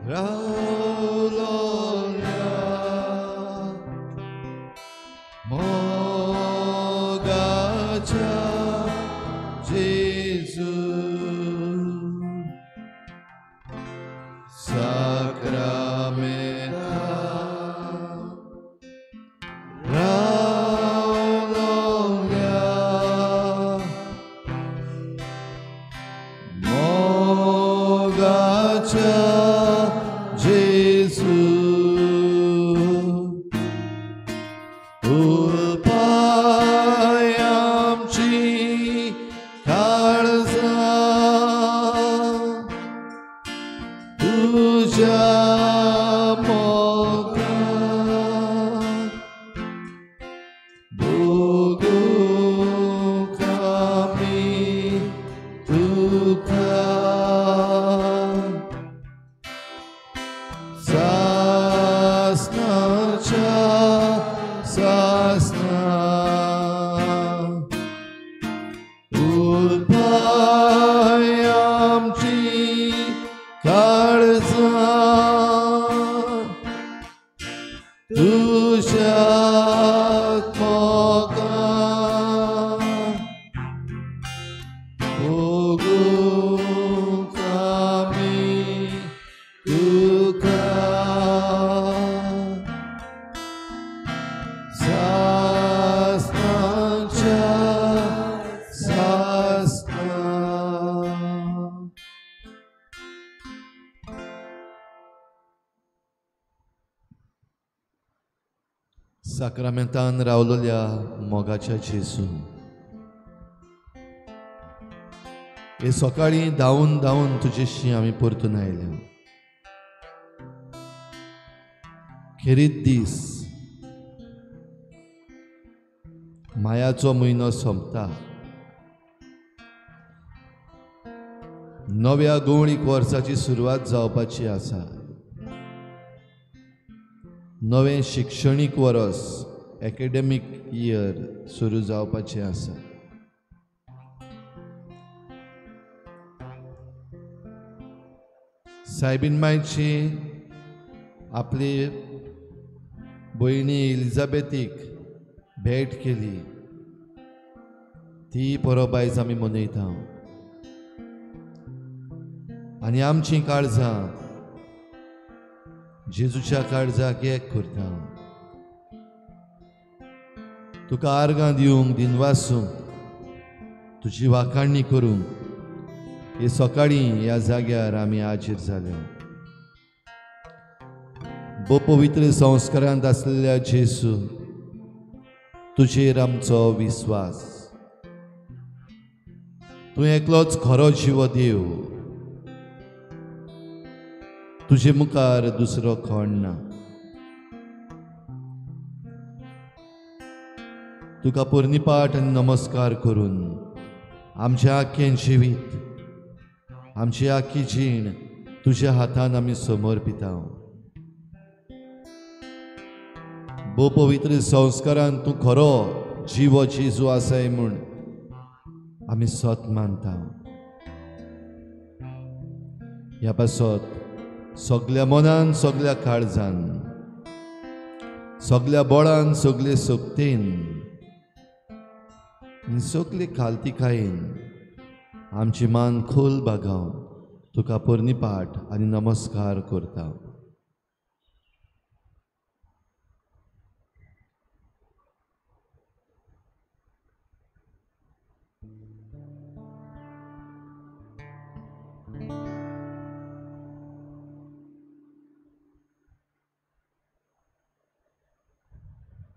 रावलोल्या मोगाच्या जेजू Sacramenta Raulolia Mogacha Jesu Ulpayamchi Karza Tuja moga Bogu kami Tuka Sasna cha Sasna Ulpayamchi Karza Tushak moga Bogu kami Tuka Sasna cha Sasna Sacramentan रावलोल्या मोगाच्या जेजू हे सकाळी धांवन धांवन तुजेशी आमी परतून आयल्या खेरीत दीस मायाचो म्हयनो सोंपता नव्या गवळीक वर्साची सुरवात जावपाची आसा नवे शिक्षणीक वर्स एकेडेमीक इयर सुरू जावपाचें आसा सायबीन मायची आपली भयणी एलिझाबेथीक भेट केली ती परब आयज आमी मनयता आनी आमचीं काळजां जेजूच्या काळजाक एक करता तुका आर्गां दिवंक दिनवासूंक तुजी वाखाणणी करूंक हे सकाळी ह्या जाग्यार आमी हाजीर जाले बो पवित्र संस्कारांत आसलेल्या जेजू तुजेर आमचो विस्वास तूं एकलोच खरो जिवो देव तुजे मुखार दुसरो कोण ना तुका पोरनिपाट आनी नमस्कार करून आमचें आख्खें जिवीत आमची आख्खी जीण तुज्या हातान आमी समर्पिता बो पवित्र संस्कारांत तूं खरो जिवो जेजू आसाय म्हूण आमी सत मानता ह्या पासत सगळ्या मनान सगळ्या काळजान सगळ्या बळान सगळे सोबतेन सगळे खालतिकायेन आमची मान खोल बागाव तुका पोरनिपाट आनी नमस्कार करता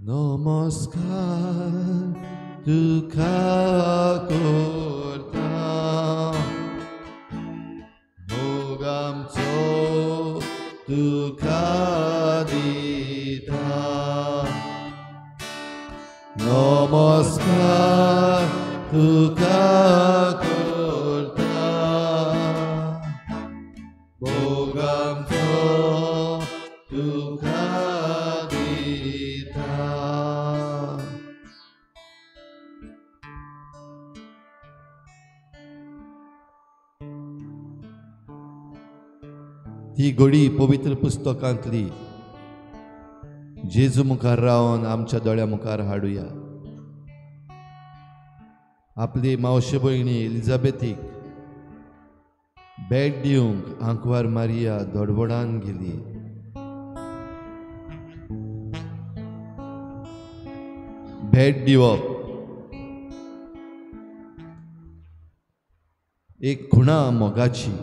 नमस्कार तुका करता मोग आमचो तुका दिता नमस्कार तुका करता मोग आमचो तुका ती घडी पवित्र पुस्तकांतली जेजू मुखार रावन आमच्या दोळ्या मुखार हाडुया. आपली मावशे भयणी एलिझाबेथीक भेट दिवंक आंकवार मारिया धडवडान गेली. भेट दिवप एक खुणा मोगाची.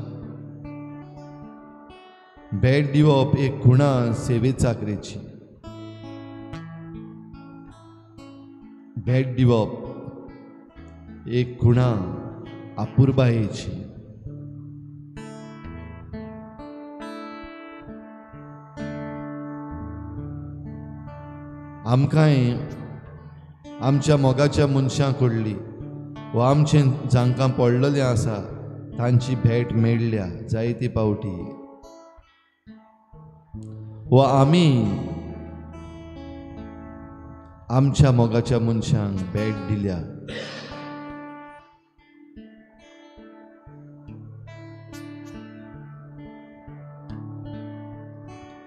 भेट दिवप एक खुणा सेवे चाकरेची. भेट दिवप एक खुणा आपुरबायेची. आमकांय आमच्या मोगाच्या मनशां कडली वा आमचे जांकां पडलेले आसा तांची भेट मेळ्ळ्या जायती पावटी. वा आमी आमच्या मोगाच्या मनशांक भेट दिल्या.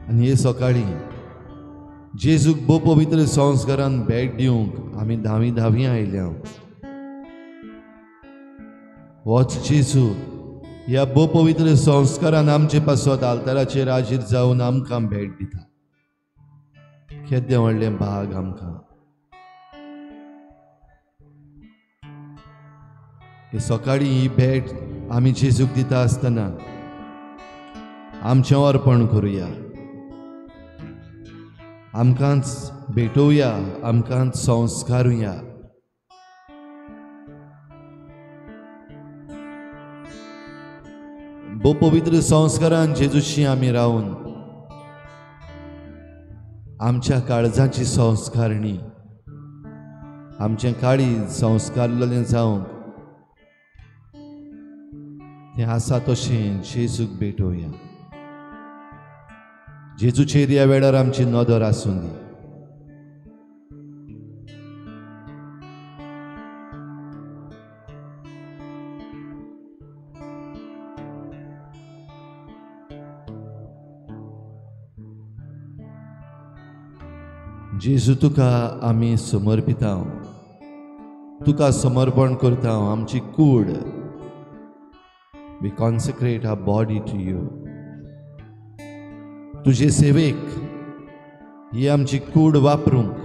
आनी हे सकाळी जेजूक बो पवित्र संस्कारान भेट दिवंक आमी धावी आयल्या. होच जेजू ह्या बो पवित्र संस्कारान आमचे पासत आल्ताराचेर हाजीर जावन आमकां भेट दिता. केदें व्हडलें भाग आमकां. हे सकाळी ही भेट आमी जेजूक दिता आसतना आमचें अर्पण करुया. आमकांच भेटोवया, आमकांच संस्कारुया. बो पवित्र संस्कारान जेजूशी आमी रावन आमच्या काळजाची संस्कारणी आमचें काळीज संस्कारलेलें जावंक तें आसा तशें जेजूक भेटोवया. जेजूचेर ह्या वेळार आमची नदर आसूं दी. जेजू तुका आमी समर्पिता. तुका समर्पण करता आमची कूड. We consecrate our body to you. तुजे सेवेक ही आमची कूड वापरूंक,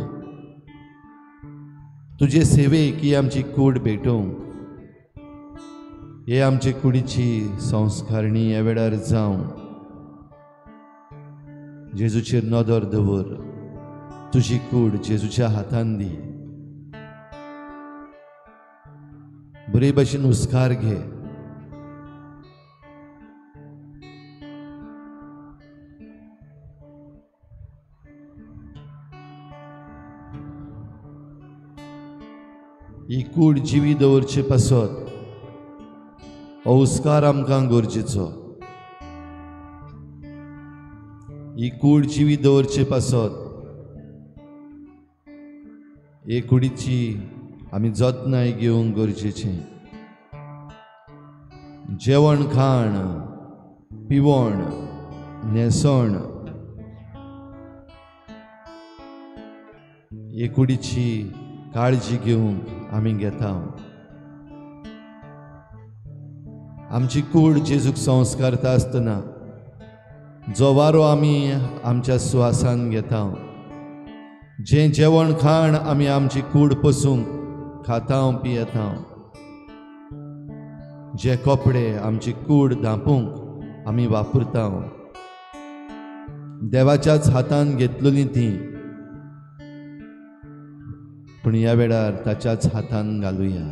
तुजे सेवेक ही आमची कूड भेटोवंक, हे आमचे कुडीची संस्कारणी ह्या वेळार जावं. जेजूचेर नदर दवर. तुजी कूड जेजूच्या हातान दी. बरे भशेन हुस्कार घे. ही कूड जिवी दवरचे पासत हो हुस्कार आमकां गरजेचो. ही कूड जिवी दवरचे पासत हे कुडीची आमी जतनाय घेवंक गरजेचें. जेवण खाण, पिवण, न्हेसण हे कुडीची काळजी घेवंक आमी घेता. आमची कूड जेजूक संस्कारता आसतना जो वारो आमी आमच्या स्वासान घेता, जें जेवण खाण आमी आमची कूड पसूंक खाता पियेता, जे कपडे आमची कूड धांपूंक आमी वापरता, देवाच्याच हातान घेतलेलीं तीं, पूण ह्या वेळार ताच्याच हातान घालुया.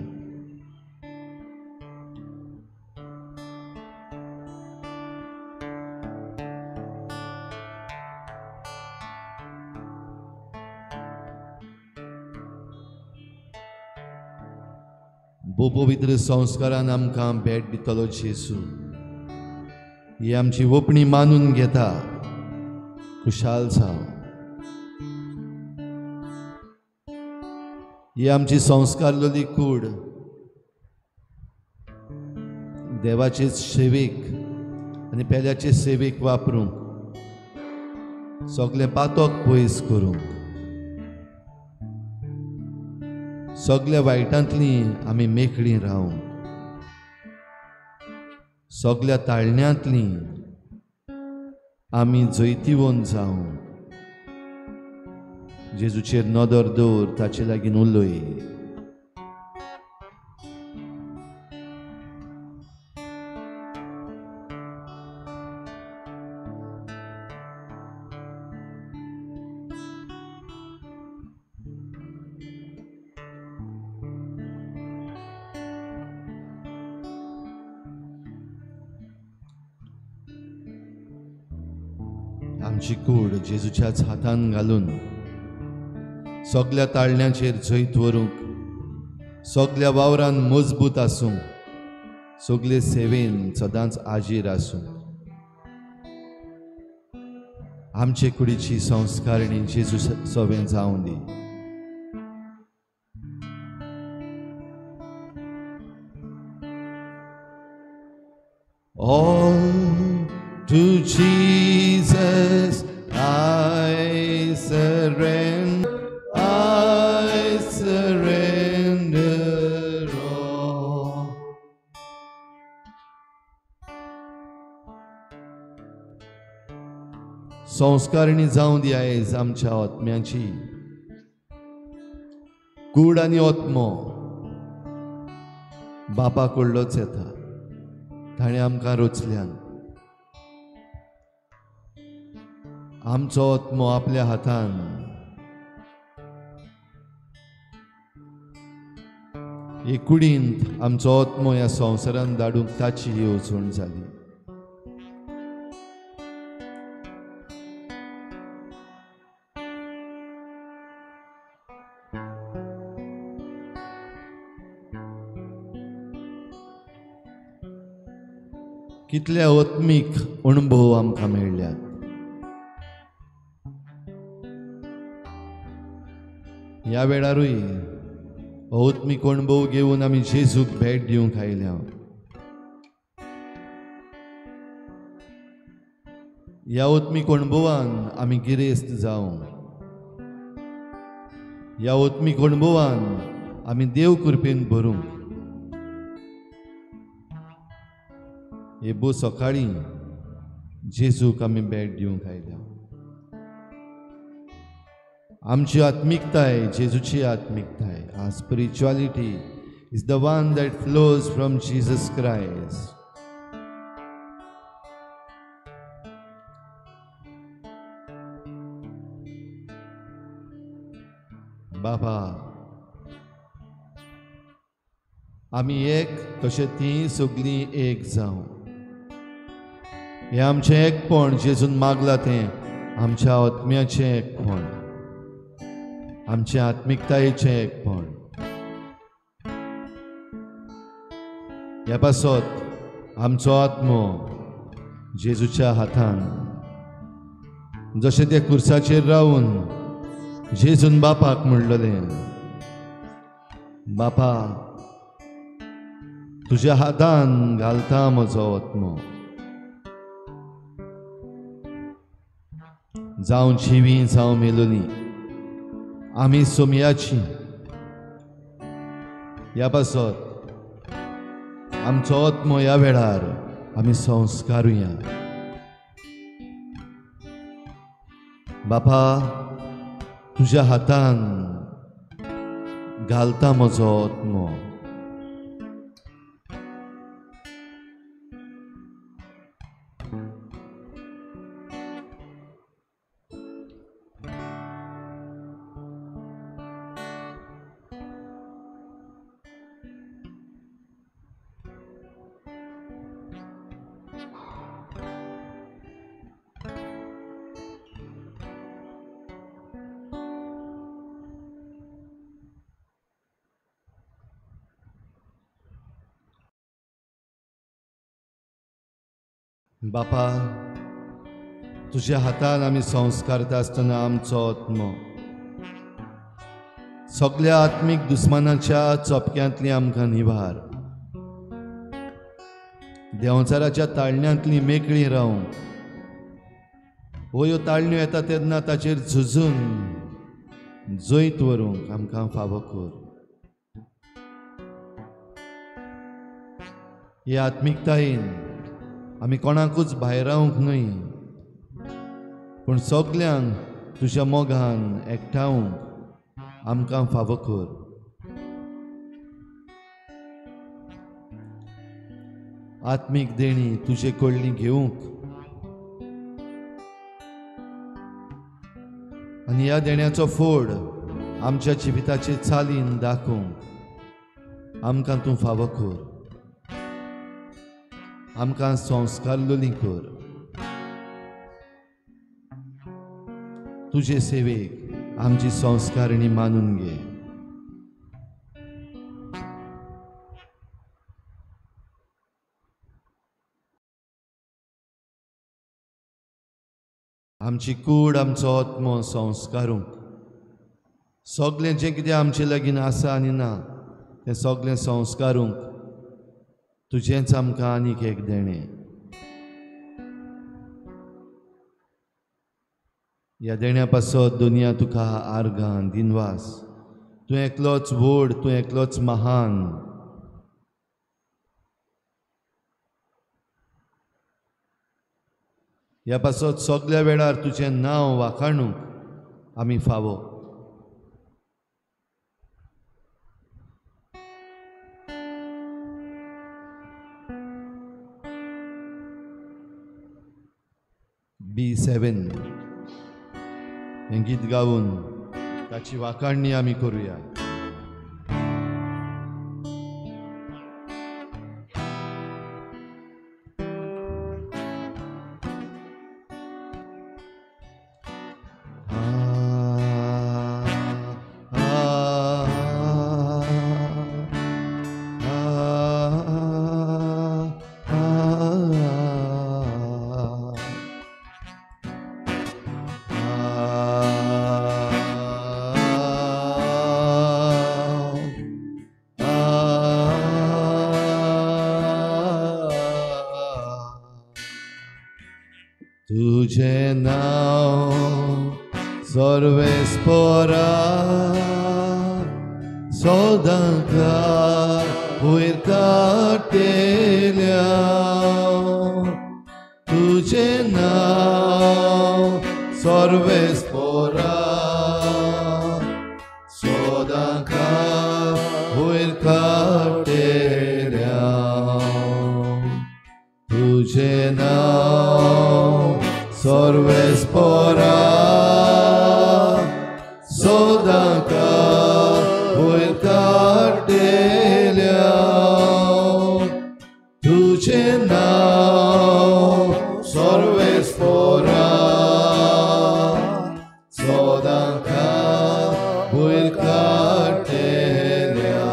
पवित्र संस्कारान आमकां भेट दितलो जेजू ही आमची ओपणी मानून घेता. खुशाल जाव. ही आमची संस्कारलेली कूड देवाचे सेवेक आनी पेल्याचे सेवेक वापरूंक, सगळे पातोक पयस करूंक, सगळ्या वायटांतली आमी मेकळीं रावंक, सगळ्या ताळण्यांतली आमी जैतिवंत जावंक, जेजूचेर नदर दवर, ताचे लागीं उलय. आमची कूड जेजूच्याच हातान घालून सगळ्या ताळण्यांचेर जैत व्हरूंक, सगळ्या वावरान मजबूत आसूंक, सगळे सेवेन सदांच आजीर आसूंक. आमचे कुडीची संस्कारणी जेजू सवें जावं दी. All to Jesus I surrender, I surrender all. संस्कारणी जावं दी आयज आमच्या आत्म्याची. कूड आनी आत्मो बापा कडलोच येता. ताणें आमकां रचल्यान. आमचो आत्मो आपल्या हातान हे कुडींत आमचो आत्मो ह्या संवसारान धाडूंक ताची ही वचून जाली. कितले आत्मीक अणभव आमकां मेळ्ळ्यात. ह्या वेळारूय आत्मीक अणभव घेवन आमी जेजूक भेट दिवंक आयल्या. ह्या आत्मीक अणभवान आमी गिरेस्त जावं. ह्या आत्मीक अणभवान आमी देव कृपेन भरूंक. हे सकाळी जेजूक आमी भेट दिवंक आयल्या. आमची आत्मिकताय जेजूची आत्मिकताय. Our spirituality is the one that flows from Jesus Christ. बाबा, आमी एक कशें ती सगळीं एक जावं. हे आमचें एकपण जेजून मागलां तें आमच्या आत्म्याचें एकपण, आमच्या आत्मिकतायेचें एकपण. ह्या पासत आमचो आत्मो जेजूच्या हातान. जशें त्या कुर्साचेर रावन जेजून बापाक म्हणलेलें, बापा तुज्या हातान घालता म्हजो आत्मो. जावं जिवीं जावं मेलोनी आमी सोमयाची. ह्या पासत आमचो आत्मो ह्या वेळार आमी संस्कारुया. बापा तुज्या हातान घालता म्हजो आत्मो. बापा तुज्या हातान आमी संस्कारता आसतना आमचो आत्मो सगळ्या आत्मीक दुस्मानाच्या चपक्यांतली आमकां निवार. देंवचाराच्या ताळण्यांतली मेकळी रावंक हो ह्यो ताळण्यो येता तेन्ना ताचेर झुजून जैत व्हरूंक आमकां फावो कर. हे आत्मिकतायेन आमी कोणाकूच भायर रावंक न्हय, पूण सगल्यांक तुज्या मोगान एकठांवंक आमकां फावो कर. आत्मीक देणी तुजे कडली घेवंक आनी ह्या देण्याचो फोड आमच्या जिविताचे चालीन दाखोवंक आमकां तूं फावो कर. आमकां संस्कारलोली कर. तुजे सेवेक आमची संस्कारणी मानून घे. आमची कूड आमचो आत्मो संस्कारूंक सगळें जें कितें आमचे लागीं आसा आनी ना तें सगळें संस्कारूंक तुजेंच आमकां आनीक एक देणें. ह्या देण्या पासत दुनिया तुका आर्गां दिनवास. तूं एकलोच व्हड, तूं एकलोच महान. ह्या पासत सगळ्या वेळार तुजें नांव वाखाणूंक आमी फावो. B7 हें गीत गावन ताची वाखाणणी आमी करुया. तुझे नाव सर्वेस्परा सदांकार वयर काटेल्या. तुझे नाव सर्वेस्परा सदांकार वयर काटेल्या. तुझे नाव सर्वेस्परा सदांकार वयर काटेल्या. तुझे नाव सर्वेस्परा सदांकार वयर काटेल्या.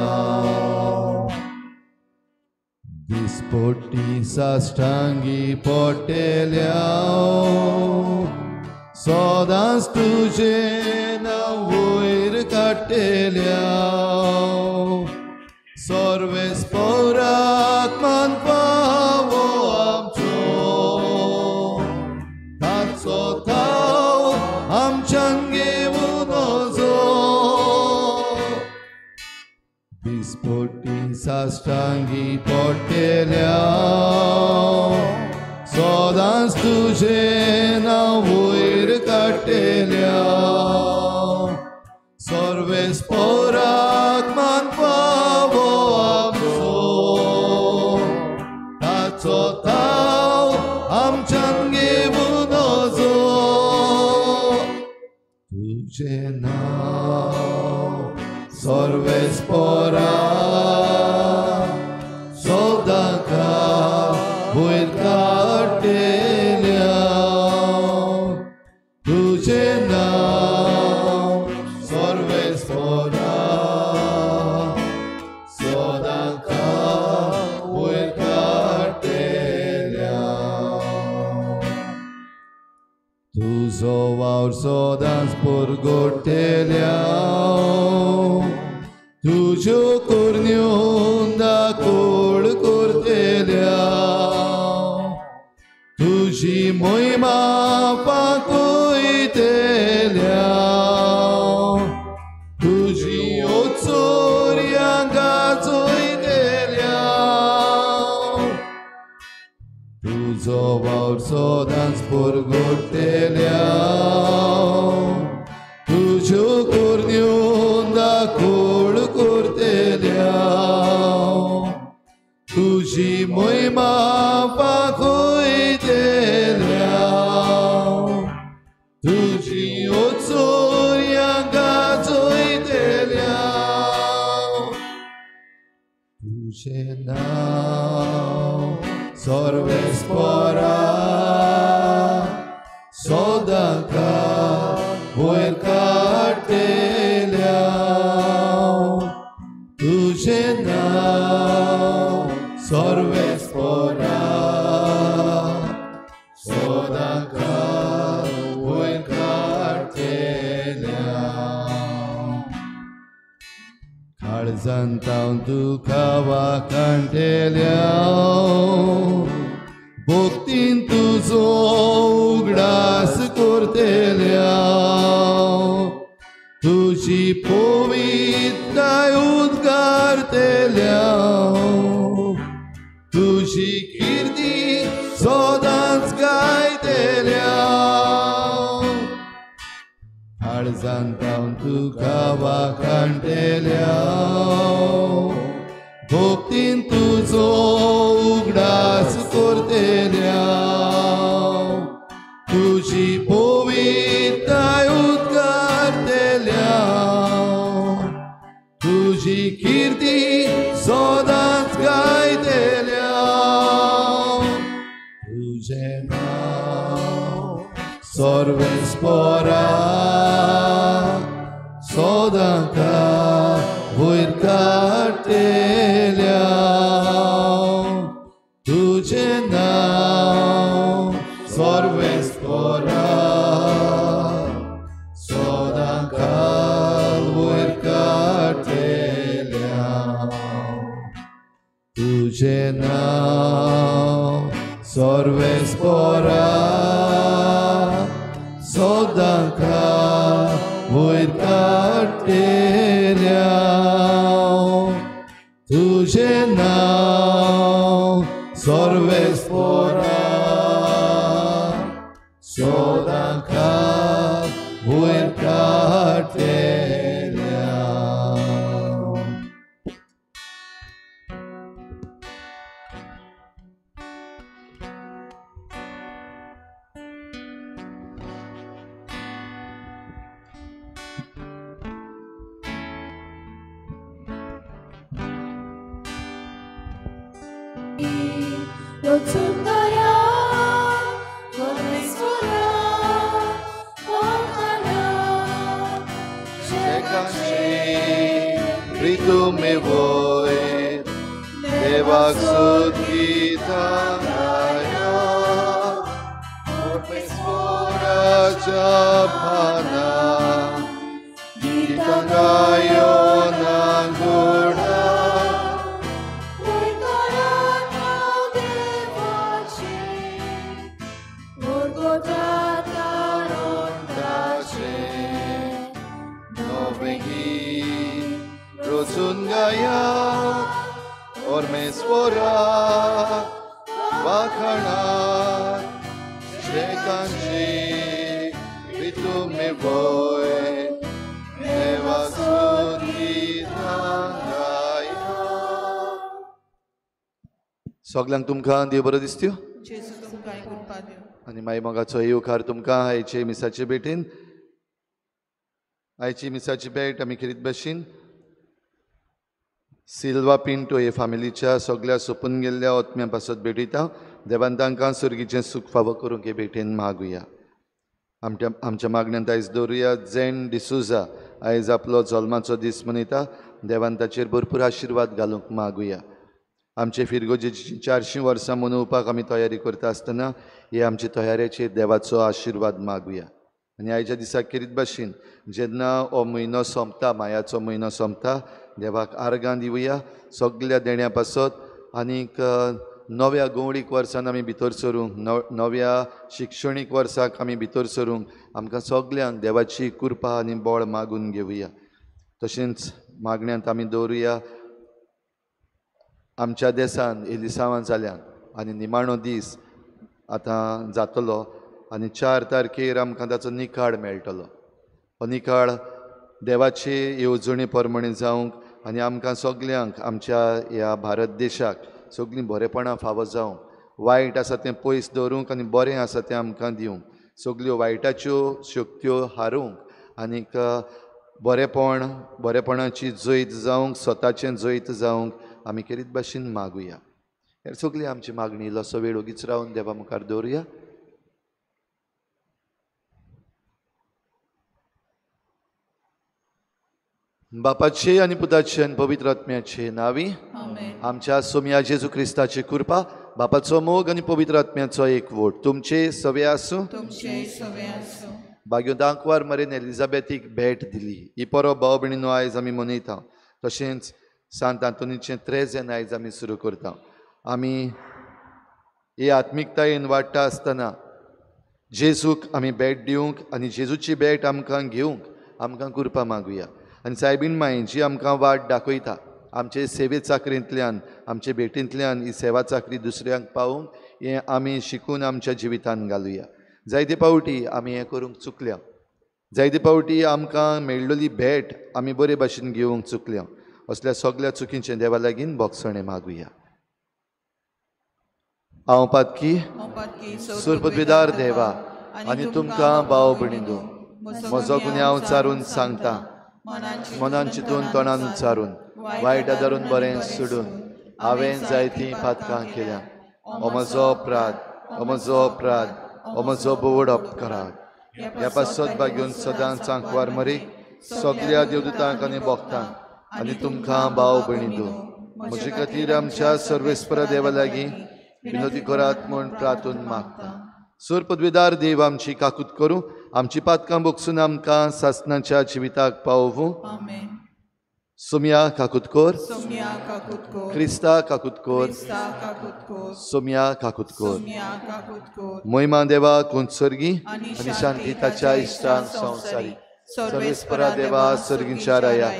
दिसपट्टी साश्टांगी पडटेल्या सदांच तुझे नांव वयर काडटेल्या. सर्वेस्पराक मान फावो आमचो ताचो थाव आमच्यान घेवून वचो. दिसपट्टी साश्टांगी पडटेल्या सदांच तुझे नांव वयर काडटेल्या. सर्वेस्पराक मान फावो आमचो ताचो थाव आमच्यान घेवून वचो. तुझे नांव सर्वेस्परा सदांकार वयर काडटेल्या. तुझे नांव सर्वेस्परा सदांकार वयर काडटेल्या. तुजो वावर सदांच परगटटेल्या. तुज्यो कुरण्यो दाखोड करतेल्या. महिमा पाकयतेल्या तुझी ओचोर्या गाजयतेल्या तुझो वावर सदांच परगडतेल्या तुज्यो कुरण्यो दाखोड करतेल्या तुझी महिमा पाकयतेल्या तुझी ओचोर्या गाजयतेल्या तुझे नाव सर्वेस्परा सदांकाळ वयर काडटेल्या तुझे नाव सर्वेस्परा सदांकाळ वयर काडटेल्या काळजांत हांव तुका वाखाणटेल्या भक्तीन तुजो उगडास करतेल्या तुझी पवित्रताय उद्गारतेल्या तुझी कीर्ती सदांच गायतेल्या काळजांत हांव तुका वाखाणटेल्या भक्तीन तुजो उगडास करतेल्या तुझी पवित्रताय उद्गारतेल्या तुझी कीर्ती सदांच गायतेल्या तुझे नाव सर्वेस्परा सदांकाळ वयर काडटेल्या तुझे नाव सर्वेस्परा सदांकाळ वयर काडटेल्या तुझे नाव सर्वेस्परा सदांकाळ वयर काडटेल्या तुझे नाव सर्वेस्परा सदांकाळ वयर काडटेल्या Rotundaya, Gonesora, Wakana, Shekashi, Ritume void, Devak Sudgitangaya, Orpesvora Japana, Gitangayo Nangurna, Rosungaya Ormesvora Vakhana Shekanshi Ritume void Devak Sudgitangaya सगळ्यांक तुमकां देव बरो दिसत्यो जेजू तुमकां आयकुपा दिवं आनी मागीर मोगाचो येवकार तुमकां आयचे मिसाचे भेटेन आयची मिसाची भेट आमी करीत भाशेन सिल्वा पिंटो हे फामिलीच्या सगळ्या सोपून गेल्ल्या ओतम्या पासत भेटयता देवान तांकां सुर्गीचें सूख फावो करूंक हे भेटेन मागुया आमच्या मागण्यांत आयज दवरुया झेन डिसुजा आयज आपलो जल्माचो दीस मनयता देवान ताचेर भरपूर आशिर्वाद घालूंक मागुया आमचे फिरगोजेची 400 वर्सां मनोवपाक आमी तयारी करता आसतना हे आमचे तयारेचेर देवाचो आशिर्वाद मागुया आनी आयच्या दिसाक करीत भाशेन जेन्ना हो म्हयनो सोंपता मायाचो म्हयनो सोंपता देवाक आर्गां दिवया सगळ्या देण्या पासत आनीक नव्या गवळीक वर्सान आमी भितर सरूंक नव्या शिक्षणीक वर्साक आमी भितर सरूंक आमकां सगल्यांक देवाची कृपा आनी बळ मागून घेवया. तशेंच मागण्यांत आमी दवरुया आमच्या देशान एलिसांवां जाल्यान आनी निमाणो दीस आतां जातलो आनी 4 तारखेर आमकां ताचो निकाळ मेळटलो. हो निकाळ देवाचे येवजणे प्रमाणे जावंक आनी आमकां सगल्यांक आमच्या ह्या भारत देशाक सगळीं बरेपणां फावो जावंक, वायट आसा तें पयस दवरूंक आनी बरें आसा तें आमकां दिवंक, सगल्यो वायटाच्यो शक्त्यो हारूंक आनीक बरेपणाची जैत जावंक, स्वताचें जैत जावंक आमी केरीत भाशेन मागुया. हेर सगळी आमची मागणी इल्लोसो वेळ ओगीच रावन देवा मुखार दवरुया. बापाचे आनी पुताचे आनी पवित्र आत्म्याचे नावी आमच्या सोम्या जेजू क्रिस्ताची कृपा, बापाचो मोग आनी पवित्र आत्म्याचो एकवट तुमचे सवे आसूं. भाग्यो दांकवार मरेन एलिझाबेथीक भेट दिली ही परो भाव भयणीनो आयज आमी मनयता. तशेंच सांत आंतोनीचें त्रेजेन आयज आमी सुरू करता. आमी हे आत्मिकतायेन वाडटा आसतना जेजूक आमी भेट दिवंक आनी जेजूची भेट आमकां घेवंक आमकां कृपा मागुया. आनी सायबीण माय जी आमकां वाट दाखयता आमचे सेवे चाकरींतल्यान आमचे भेटींतल्यान ही सेवा चाकरी दुसऱ्यांक पावोवंक हें आमी शिकून आमच्या जिवितान घालुया. जायते पावटी आमी हें करूंक चुकल्या, जायते पावटी आमकां मेळिल्ली भेट आमी बरे भाशेन घेवंक चुकल्या. असल्या सगळ्या चुकींचें देवा लागीं बोगसणें मागुया. हांव पातकी सुरपदविदार देवा आनी तुमकां भाव भयणीनो म्हजो गुन्यांव चारून सांगता, मनान चिंतून तोंडान उच्चारून वायट धरून बरें सोडून हांवें जायतीं पातकां केल्या. हो म्हजो अपराध, हो म्हजो अपराध, हो म्हजो बोड उपकाराक. ह्या पासत घेवन सदांच सांकवार मरी सगळ्या देवदूतांक आनी भक्तांक आनी तुमकां भाव भयणीनो म्हजे खातीर आमच्या सर्वेस्परा देवा लागीं विनोदी करात म्हूण प्रार्थून मागता. सूर पदवीदार देव आमची काकूत करूं, आमची पातकां बोगसून आमकां सासणाच्या जिविताक पावोवूं. सोम्या काकूत कोर, क्रिस्ता काकूत कोर, सोम्या काकूत कोर. मोहिमा देवा कुंचर्गी आनी शांती ताच्या इश्टांक संवसारी सर्वेस्परा देवा सर्गींच्या राया.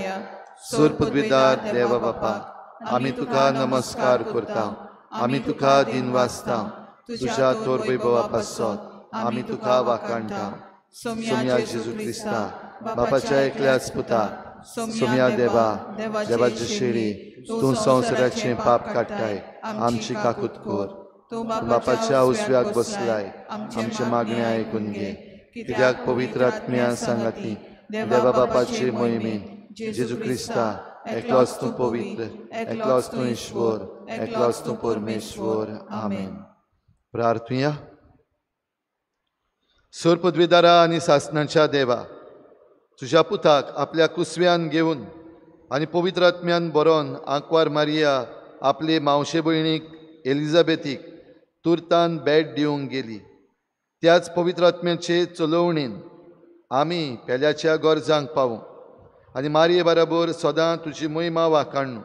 सूर पदवीदार देवा बापा आमी तुका नमस्कार करता, आमी तुका दिनवासता, तुज्या तोर वैभवा पासत आमी तुका वाखाणटा. सोम्या जेजू क्रिस्ता बापाच्या एकल्याच पुता, सोम्या देवा देवाची शेळी तूं संवसाराचें पाप काडटाय आमची काकूत कोर. तूं बापाच्या उजव्याक बसलाय आमचे मागणे आयकून घे. कित्याक पवित्र आत्म्या सांगाती देवा बापाचे मोहिमेन जेजू क्रिस्ता एकलोच तूं पवित्र, एकलोच तूं ईश्वर, एकलोच तूं परमेश्वर. आमेन. प्रार्थुया. सूर पदवीदारा आनी सासणाच्या देवा तुज्या पुताक आपल्या कुसव्यान घेवन आनी पवित्र आत्म्यान बरोवन आंकवार मारिया आपले मावशे भयणीक एलिझाबेथीक तुर्तान भेट दिवंक गेली. त्याच पवित्र आत्म्याचे चलोवणेन आमी पेल्याच्या गरजांक पावूं आनी मारये बरोबर सदां तुजी मोहिमा वाखाणू.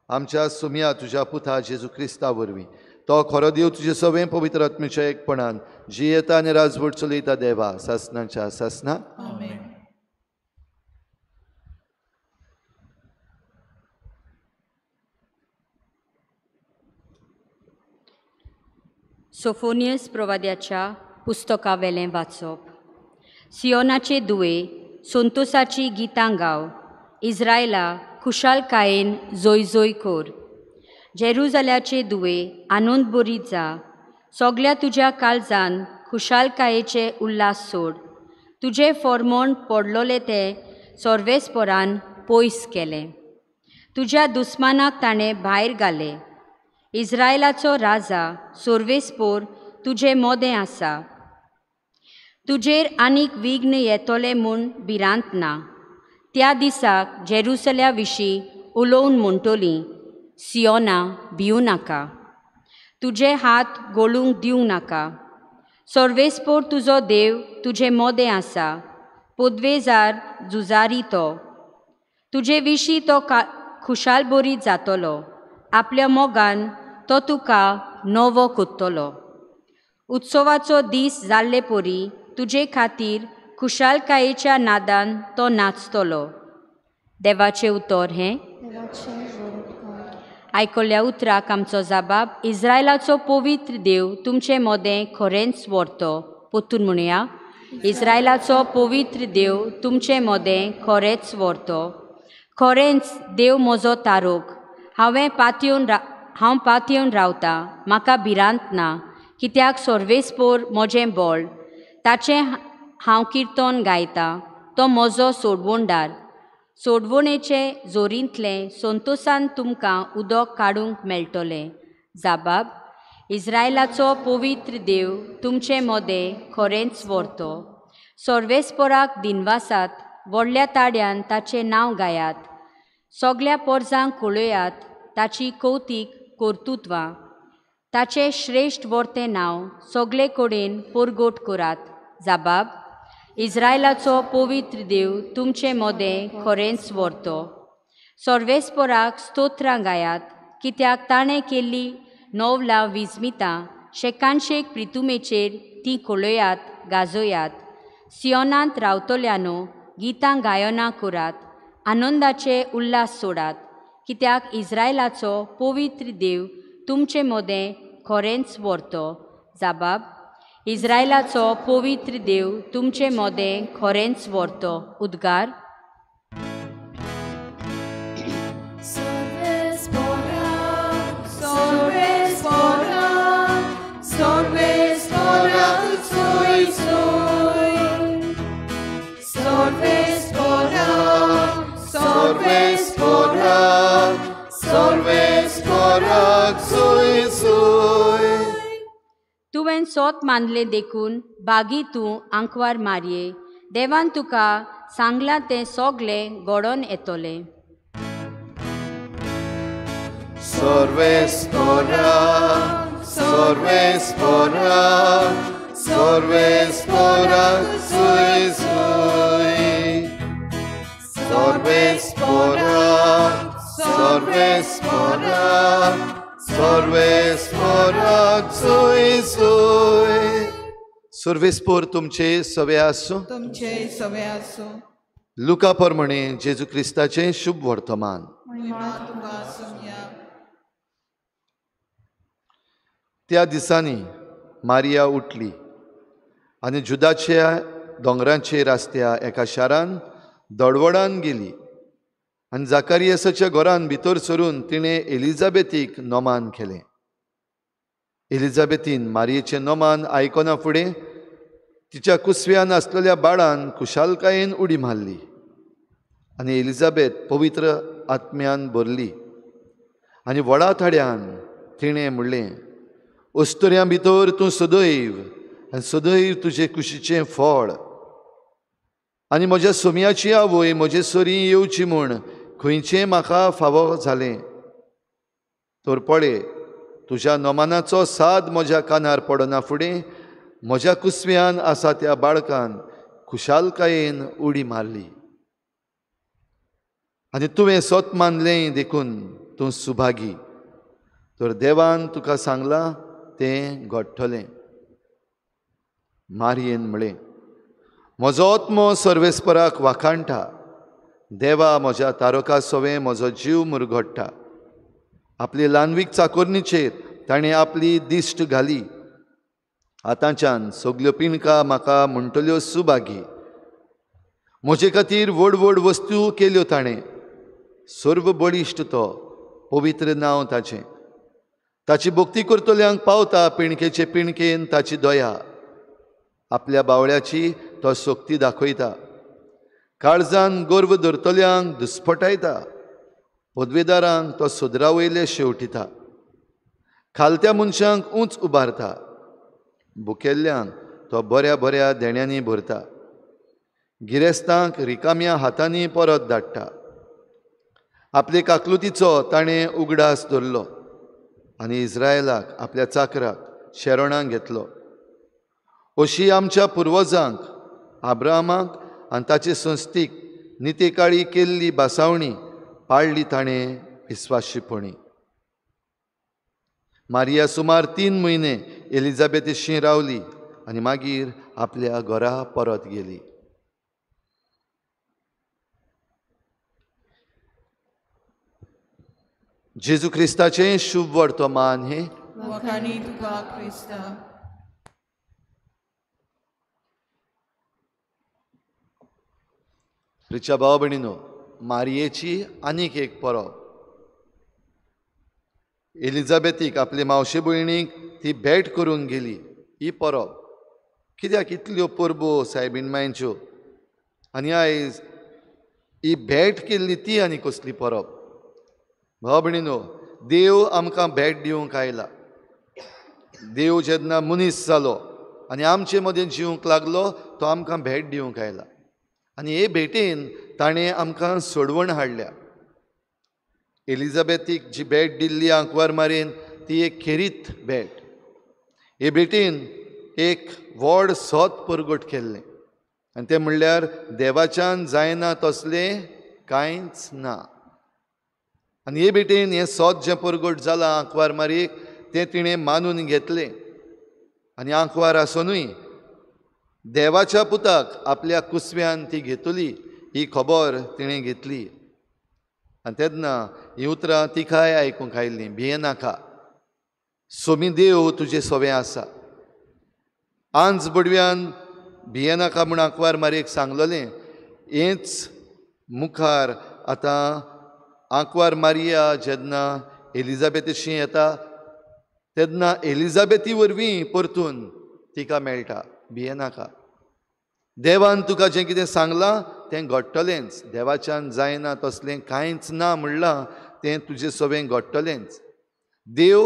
आमच्या सोम्या तुज्या पुता जेजू क्रिस्ता वरवीं तो खरो देव तुजे सगळें पवित्र आत्म्याच्या एकपणान जी येता आनी राजवट चलयता देवा सासणाच्या सासणा. सोफोनियस प्रवाद्याच्या पुस्तका वेलें वाचप. सियोनाचे दुवे संतोसाची गितां गाव, इस्रायला खुशालकायेन जोय जोय कोर. जेरुजाल्याचे दुवे आनंद बरीत जा, सगल्या तुज्या काळजान खुशालकायेचे उल्हास सोड. तुजे फॉर्मोन पडलोले ते सर्वेस्परान पयस केले, तुज्या दुस्मानाक ताणें भायर घाले. इस्रायलाचो राजा सर्वेस्पोर तुजे मोदें आसा. तुजेर आनीक विघ्न येतोले म्हूण भिरांत ना. त्या दिसाक जेरुसल्या विशीं उलोवन म्हणटलीं, सियोना भिवू नाका, तुजे हात गळूंक दिवंक नाका. सर्वेस्पोर तुजो देव तुजे मोदें आसा, पोदवेजार झुजारी तो. तुजे विशीं तो खुशाल बरीत जातलो, आपल्या मोगान तो तुका नवो कोत्तलो. उत्सवाचो दीस जाल्ले पोरी तुजे खातीर खुशालकायेच्या नादान तो नाचतलो. देवाचें उतर हें. आयकल्ल्या उतराक आमचो जाबाब. इस्रायलाचो पवित्र देव तुमचें मोदें खरेंच व्हरतो. पोतून म्हणुया. इस्रायलाचो पवित्र देव तुमचें मोदें खरेंच व्हरतो. खरेंच देव म्हजो तारोक. हांव पातयेवन रावतां. म्हाका भिरांत ना. कित्याक सर्वेस्पोर म्हजें बळ. ताचें हांव किर्तन गायतां. तो म्हजो सोडवणदार. सोडवणेचे जोरींतलें संतोशान तुमकां उदक काडूंक मेळटलें. जाबाब. इस्रायलाचो पवित्र देव तुमचें मोदें खरेंच व्हरतो. सर्वेस्पोराक दिनवासात व्हडल्या ताड्यान ताचें नांव गायात. सगल्या पोरजांक कळयात ताची कौतीक कर्तुत्वां. ताचें श्रेश्ठ व्हरतें नांव सगळे कडेन परगट करात. जाबाब. इस्रायलाचो पवित्र देव तुमचें मोदें खरेंच व्हरतो. सर्वेस्पोराक स्तोत्रां गायात. कित्याक ताणें केल्ली नवलां विस्मितां. शेकानशेक प्रितुमेचेर तीं कळयात गाजोयात. सियोनांत रावतल्यानो गितां गायनां करात. आनंदाचे उल्हास सोडात. कित्याक इस्रायलाचो पवित्र देव तुमचें मोदें खरेंच व्हरतो. जाबाब. इस्रायलाचो पवित्र देव तुमचें मोदें खरेंच व्हरतो. उद्गार. तुवें सोत मानलें देखून बागी तूं आंकवार मारये. देवान तुका सांगलां तें सोगलें घडोवन येतोलें. सर्वेस्पोर तुमचे सवे आसूं. तुमचे सवे आसूं. लुका प्रमाणे जेजू क्रिस्ताचें शुभ वर्तमान. तुका सुमया. त्या दिसांनी मारिया उठली आनी जुदाच्या दोंगरांचेर आसत्या एका शारान दडवडान गेली. आनी जाकारियासाच्या घरान भितर सरून तिणें एलिझाबेथीक नोमान केलें. एलिझाबेथीन मारयेचें नोमान आयकना फुडें तिच्या कुसव्यान आसलेल्या बाळान खुशालकायेन उडी मारली. आनी एलिझाबेथ पवित्र आत्म्यान भरली. आनी व्हडा थाड्यान तिणें म्हणलें, अस्तुऱ्यां भितर तूं सदैव आनी सदैव तुजे कुशीचें फळ. आनी म्हज्या सोमयाची आवय म्हजे सरी येवची म्हूण खंयचें म्हाका फावो जालें. तर पळय, तुज्या नोमानाचो साद म्हज्या कानार पडना फुडें म्हज्या कुसव्यान आसा त्या बाळकान खुशालकायेन उडी मारली. आनी तुवें सोत मानलें देखून तूं सुभागी. तर देवान तुका सांगलां तें घडटलें. मारयेन म्हळें, म्हजो आत्मो सर्वेस्पराक वाखाणटा. देवा म्हज्या तारका सोवें म्हजो जीव मुरगडटा. आपली ल्हानवीक चाकोरणीचेर ताणें आपली दिश्ट घाली. आतांच्यान सगल्यो पिणकां म्हाका म्हणटल्यो सुभागी. म्हजे खातीर व्हड व्हड वस्तू केल्यो ताणें. सर्व बळिश्ट तो, पवित्र नांव ताचें. ताची भक्ती करतल्यांक पावता पिणकेचे पिणकेन ताची दया. आपल्या बावळ्याची तो सोक्ती दाखयता. काळजान गर्व धरतल्यांक दुस्पटायता. पदवेदारांक तो सुदरावयले शेवटिता. खालत्या मनशांक उंच उबारता. भुकेल्ल्यांक तो बऱ्या बऱ्या देण्यांनी भरता. गिरेस्तांक रिकाम्या हातांनी परत धाडटा. आपले काकलुतीचो ताणें उगडास धरलो आनी इस्रायलाक आपल्या चाकराक शेरोणां घेतलो. अशी आमच्या पुर्वजांक आब्राहमाक आनी ताचे संस्थीक नितेकाळी केल्ली बासावणी पाळली ताणें विस्वाशीपणी. मारिया सुमार 3 म्हयने एलिझाबेथीशी रावली आनी मागीर आपल्या घरा परत गेली. जेजू क्रिस्ताचें शुभ वर्तमान हे वखाणी तुका क्रिस्ता. प्रिच्या भाव भयणीनो, मारयेची आनीक एक परब. एलिझाबेथीक आपले मावशे भयणीक ती भेट करूंक गेली. ही परब कित्याक इतल्यो परबो सायबीण आनी आयज ही भेट केल्ली ती आनी कसली परब. भाव भयणीनो, देव आमकां भेट दिवंक आयला. देव जेन्ना मनीस जालो आनी आमचे मदें जिवंक लागलो, तो आमकां भेट दिवंक आयला. आनी हे भेटेन ताणें आमकां सोडवण हाडल्या. एलिझाबेथीक जी भेट दिल्ली आंकवार मारेन, ती एक खेरीत भेट. हे भेटेन एक व्हड सोत परगट केल्लें आनी तें म्हणल्यार देवाच्यान जायना तसलें कांयच ना. आनी हे भेटेन हें सोत जें परगट जालां आंकवार मारयेक, तें तिणें मानून घेतलें. आनी आंकवार आसुनूय देवाच्या पुताक आपल्या कुसव्यान ती घेतली, ही खबर तिणें घेतली. आनी तेन्ना हीं उतरां तिकाय आयकूंक आयलीं, भियेनाका, सोमी देव तुजें सोवें आसा. आंज बडव्यान भियेनाका म्हूण आंकवार मारयेक सांगलोलें. हेंच मुखार आतां आंकवार मारिया जेन्ना एलिझाबेथीशी येता, तेन्ना एलिझाबेथी वरवीं परतून तिका मेळटा. भियेनाका, देवान तुका जें कितें सांगलां तें घडटलेंच. देवाच्यान जायना तसलें कांयच ना म्हणलां, तें तुजें सवें घडटलेंच. देव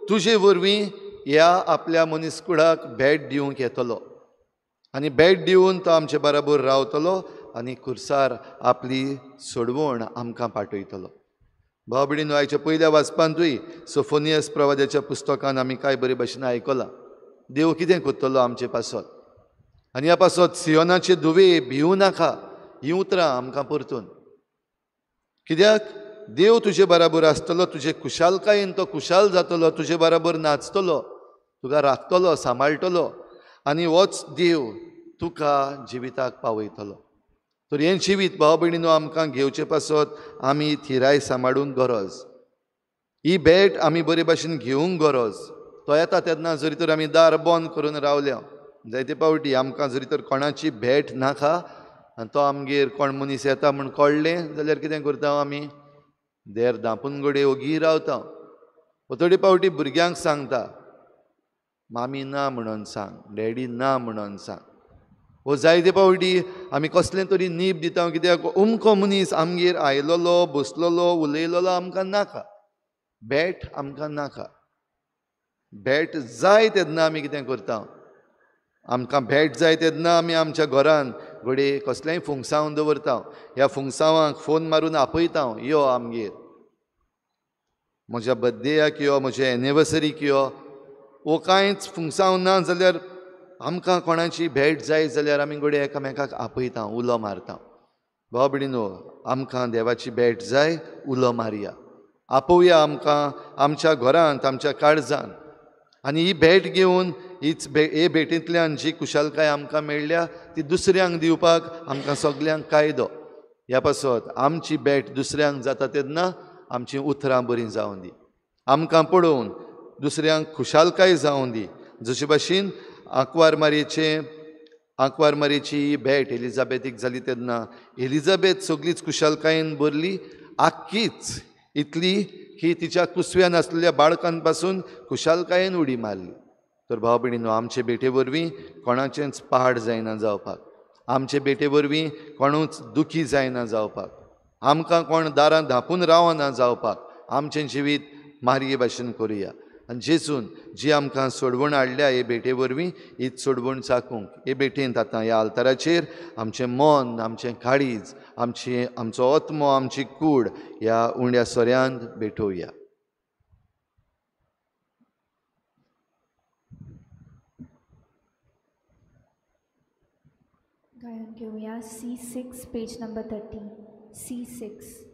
तुजे वरवीं ह्या आपल्या मनीसकुळाक भेट दिवंक येतलो आनी भेट दिवन तो आमचे बराबर रावतलो आनी खुर्सार आपली सोडवण आमकां पाठयतलो. भाव भयणीनो, आयच्या पयल्या वाचपांतूय सोफोनियस प्रवाद्याच्या पुस्तकान आमी कांय बरे भशेन आयकलां. देव कितें करतलो आमचे पासत. आनी ह्या पासत सियोनाचे धुवे भिवू नाका, हीं उतरां आमकां परतून. कित्याक देव तुजे बराबर आसतलो. तुजे खुशालकायेन तो खुशाल जातलो, तुजे बराबर नाचतलो, तुका राखतलो, सांबाळटलो आनी होच देव तुका जिविताक पावयतलो. तर हें जिवीत भाव भयणीनो आमकां घेवचे पासत आमी थिराय सांबाळूंक गरज. ही भेट आमी बरे भाशेन घेवंक गरज. तो येता तेन्ना जरी तर आमी दार बंद करून रावल्या, जायते पावटी आमकां जरी तर कोणाची भेट नाका आनी तो आमगेर कोण मनीस येता म्हूण कळ्ळें जाल्यार कितें करता आमी, देर धांपून घडये ओगी रावता. थोडे पावटी भुरग्यांक सांगता, मामी ना म्हणून सांग, डॅडी ना म्हणून सांग. वो जायते पावटी आमी कसलें तरी नीब दिता. कित्याक अमको मनीस आमगेर आयलोलो, बसलोलो, उलयलोलो आमकां नाका, भेट आमकां नाका. भेट जाय तेन्ना आमी कितें करता, आमकां भेट जाय तेन्ना आमी आमच्या घरान घडये कसलेंय फुंगसांव दवरता. ह्या फुंगसांवाक फोन मारून आपयता, यो आमगेर, म्हज्या बर्थडेयाक यो, म्हज्या एनिवर्सरीक यो. वो कांयच फुंगसांव ना जाल्यार आमकां कोणाची भेट जाय जाल्यार आमी घडये एकामेकाक आपयता, उलो मारता. भाव भयणीनो, आमकां देवाची भेट जाय, उलो मारया, आपोवया आमकां आमच्या घरांत, आमच्या काळजांत. आनी ही भेट घेवन हे भेटींतल्यान जी कुशालकाय आमकां मेळ्ळ्या ती दुसऱ्यांक दिवपाक आमकां सगल्यांक कायदो. ह्या पासत आमची भेट दुसऱ्यांक जाता तेन्ना आमचीं उतरां बरीं जावं दी, आमकां पळोवन दुसऱ्यांक खुशालकाय जावं दी. जशे भाशेन आंकवार मारयेची ही भेट एलिझाबेथीक जाली तेन्ना एलिझाबेथ सगळीच खुशालकायेन भरली, आख्खीच इतली की तिच्या कुसव्यान आसलेल्या बाळकां पासून खुशालकायेन उडी मारली. तर भाव भयणीनो, आमचे भेटे वरवीं कोणाचेंच पाड जायना जावपाक, आमचे भेटे वरवीं कोणूच दुखी जायना जावपाक, आमकां कोण दारां धांपून रावना जावपाक आमचें जिवीत मारये भाशेन करुया. आनी जेजून जी आमकां सोडवण हाडल्या हे भेटे वरवीं, हीच सोडवण चाकूंक हे भेटेंत आतां ह्या आल्ताराचेर आमचें मन, आमचें काळीज, आमचो आत्मो, आमची कूड ह्या उंड्या सोऱ्यांत भेटोवया. गायन घेऊया C6 पेज नंबर 30. C6.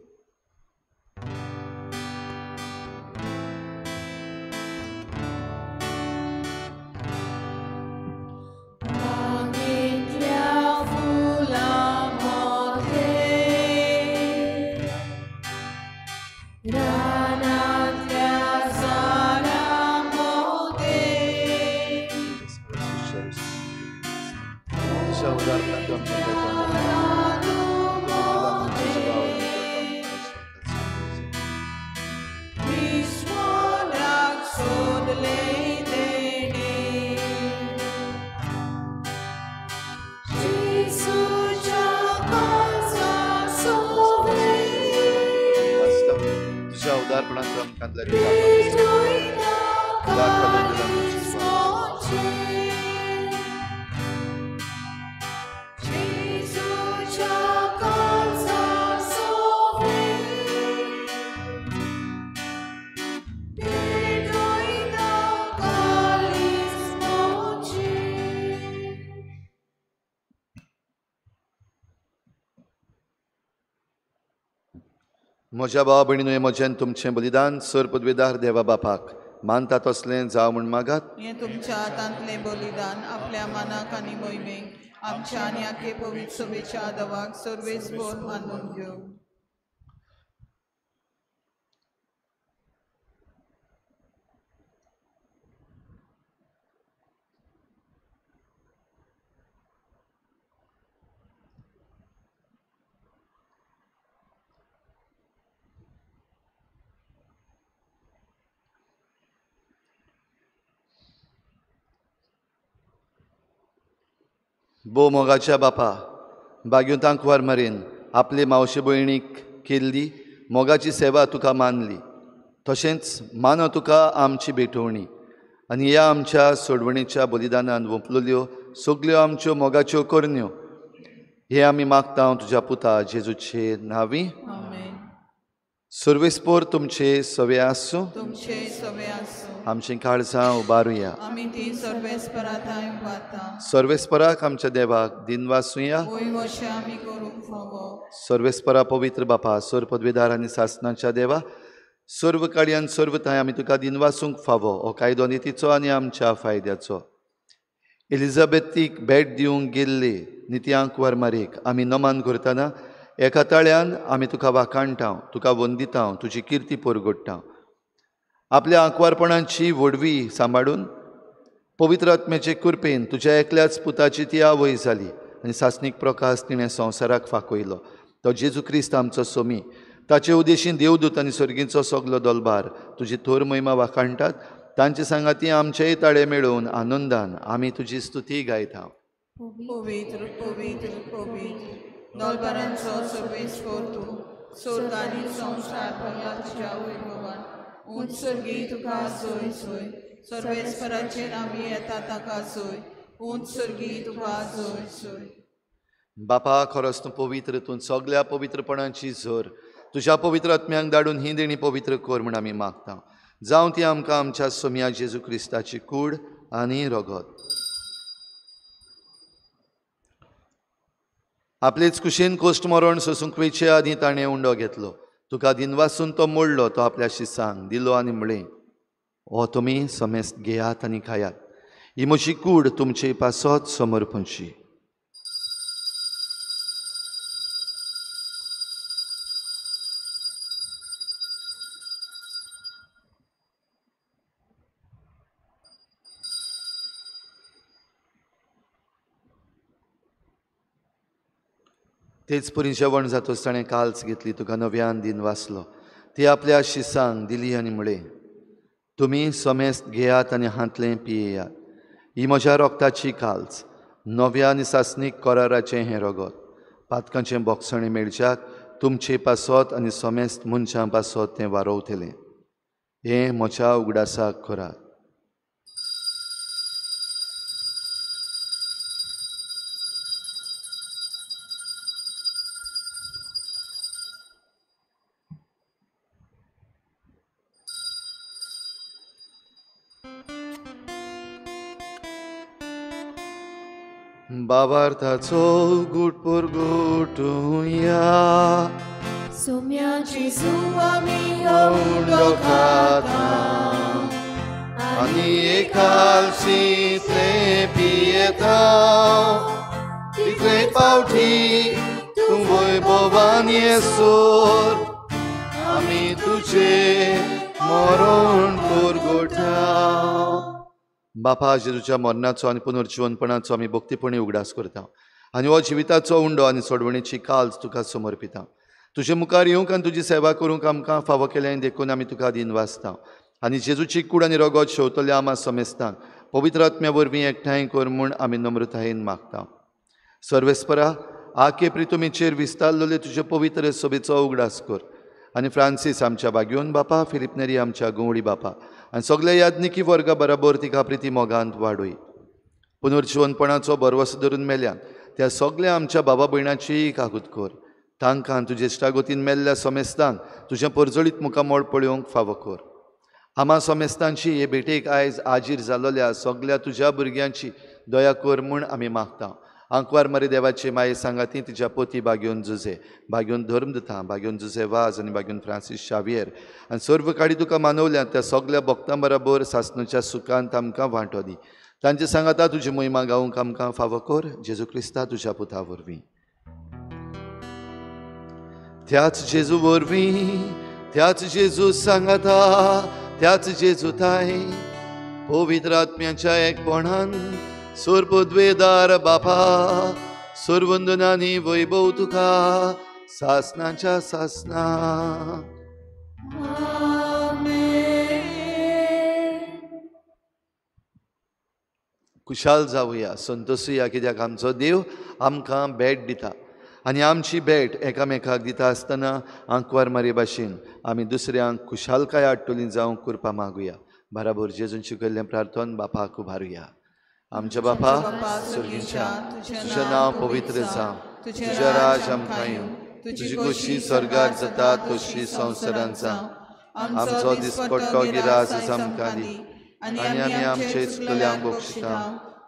अर्पणांत आमकां म्हज्या भावा भयणीनो, म्हजें तुमचें बलिदान सर पदवेदार देवा बापाक मानता तसलें जावं म्हूण मागात. हे तुमच्या हातांतलें बलिदान आपल्या मनाक आनी मोहिमेक आमच्या आनी आखे पवित्र सभेच्या आदवाक सर्वेस्पर मानून घेवं. भोव मोगाच्या बापा, बाग्युतांक वर मारीन आपले मावशे भयणीक केल्ली मोगाची सेवा तुका मानली, तशेंच मानो तुका आमची भेटवणी आनी ह्या आमच्या सोडवणीच्या बलिदानान ओंपलेल्यो सगल्यो आमच्यो मोगाच्यो करण्यो हे आमी मागता तुज्या पुता जेजूचे नांवी. आमेन. सर्वेस्पर तुमचे सवे आसूं. तुमचे सवे आसूं. आमची काळजां उबारुया. आमी ती सर्वेस्परांताय उबारता. सर्वेस्पराक आमच्या देवाक दिन वासुया. वय अशें आमी करूंक फावो. सर्वेस्परा पवित्र बापा, सर पदवेदार आनी सासणाच्या देवा, सर्व काळयान सर्वताय आमी तुका दिन वासूंक फावो हो कायदो नितीचो आनी आमच्या फायद्याचो. एलिझाबेथीक भेट दिवंक गेल्ले नित्यांक वरमारीक आमी नमन करतना एका ताळ्यान आमी तुका वाखाणटाव, तुका वंदितांव, तुजी किर्ती परगडटाव. आपल्या आंकवारपणांची व्हडवी सांबाळून पवित्र आत्म्याचे कृपेन तुज्या एकल्याच पुताची ती आवय जाली आनी सासणीक प्रकाश तिणें संवसाराक फाकयलो. तो जेजू क्रिस्त आमचो सोमी, ताचे उदेशीन देवदूत आनी सर्गीचो सगलो दलबार तुजी थोर महिमा वाखाणटात. तांचे सांगाती आमचेय ताळे मेळोवन आनंदान आमी तुजी स्तुती गायता. पवित्र पवित्र पवित्र दलबारांचो सर्वेस्पर तूं, स्वर्ग आनी संवसार भरला तुज्या वैभवान. उत्सर्गी तुका सोय सोय, सर्वेस्पराचेर आमी येता ताका सोय. उत्सर्गी तुका सोय सोय. बापा, खरोच तूं पवित्र, तूं सगल्या पवित्रपणाची झर तुज्या पवित्र आत्म्यांक धाडून ही देणी पवित्र कर म्हूण आमी मागता. जावं ती आमकां आमच्या सोम्या जेजू क्रिस्ताची कूड आनी रगत. आपलेच कुशेन कोश्ट मरण सोसूंक वेचे आदी ताणें उंडो घेतलो. तुका दिनवासून तो मोडलो. तो आपल्या शिसांक दिलो आनी म्हळें, हो तुमी समेस्त घेयात आनी खायात. ही म्हजी कूड तुमचे पासत समर्पणची. तेच परी जेवण जातोच ताणें काल्स घेतली, तुका नव्यान दिन वाचलो. ती आपल्या शिसांक दिली आनी म्हळें, तुमी समेस्त घेयात आनी हातलें पियेयात. ही म्हज्या रोगताची काल्स, नव्या आनी सासणीक कराराचें हें रगत. पातकांचें बोगसणें मेळच्याक तुमचे पासत आनी समेस्त मनशां पासत तें वारोवतलें. हें म्हज्या उगडासाक करात. बाबार्थाचो घुट परगटुया. सोम्या जेजू आमी उंडो खाता आनी एकालशींतलें पियेता. तितले पावटी तूं वैभवान येसोर आमी तुजें मरण परगटा. बापा, जेजूच्या मरणाचो आनी पुनर्जीवनपणाचो आमी भक्तीपणी उगडास करता आनी हो जिविताचो उंडो आनी सोडवणेची काल्स तुका समर्पिता. तुजे मुखार येवंक आनी तुजी सेवा करूंक आमकां फावो केलें देखून आमी तुका दिन वाचता. आनी जेजूची कूड आनी रगत शेवतल्या आमा समेस्तांक पवित्र आत्म्या वरवीं एकठांय कर म्हूण आमी नम्रतायेन मागता. सर्वेस्परा, आखे प्रितुमेचेर विस्तारलेले तुजे पवित्र सभेचो उगडास कर आनी फ्रांसीस आमच्या बागयोन बापा, फिलिप नेरी आमच्या गुंवळी बापा आनी सगळे याज्ञिकी वर्गा बरोबर तिका प्रिती मोगांत वाडोय. पुनर्जिवनपणाचो बरवस धरून मेल्यान त्या सगळ्या आमच्या बाबा भयणाची काकूत कर. तांकां तुजे इश्टागोतीन मेल्ल्या सोमेस्तांक तुजें परजळीत मुखामोळ पळोवंक फावो कर. आमा सोमेस्तांची हे भेटेक आयज आजीर जाल्ल्या सगळ्या तुज्या भुरग्यांची दया कर म्हूण आमी मागता. आंकवार मारी देवाची माये सांगाती तिच्या पोती बागयोन जुजे, बागयोन धर्मदता, बागयोन जुजे वाज आनी बागयोन फ्रांसीस शावियर आनी सर्व काडी तुका मानवल्या त्या सगळ्या भक्तां बरोबर सासणूच्या सुखांत आमकां वांटो दी. तांचे सांगाता तुजी महिमा गावूंक आमकां फावो कर. जेजू क्रिस्ता तुज्या पुता वरवीं. त्याच जेजू वरवीं, त्याच जेजू सांगाता, त्याच जेजू ताय पवित्र आत्म्याच्या एकपणान सर्वोद्वेदार बापा सर्वंदनांनी वैभव तुका सासणाच्या सासना. खुशाल जावया, संतोशुया, कित्याक आमचो देव आमकां भेट दिता आनी आमची भेट एकामेकाक दिता आसतना आंकवार मारी भाशेन आमी दुसऱ्यांक खुशालकाय हाडटलीं जावंक करपा मागुया. बराबर जेजून शिकयल्लें प्रार्थन बापाक उबारुया. आमच्या बापा सुर्गीच्या, तुजें नांव पवित्र जावं, तुजें राज आमकां येवं, तुजी खोशी स्वर्गांत जाता तशी संवसारांत जावं. आमचो दिसपट्टो गिरास आमकां दी आनी आमी आमचे इश्टल्यांक बक्षिता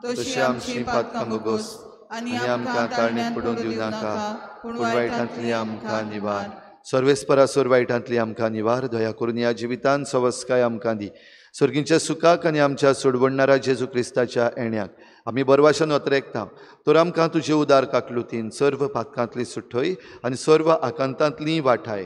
तशी आमची पातकां बोगोस आनी आमकां ताळणेंत पडूंक दिवं नाका पूण वायटांतली आमकां निवार. सर्वेस्परासोर वायटांतली आमकां निवार. दया करून ह्या जिवितांत सवस्काय आमकां दी. सर्गींच्या सुखाक आनी आमच्या सोडवडणारा जेजू क्रिस्ताच्या येण्याक आमी बरवाशान वतरेकता. तर आमकां तुजे उदार काकलुतीन सर्व पातकांतली सुट्टय आनी सर्व आकांतांतली वाटाय.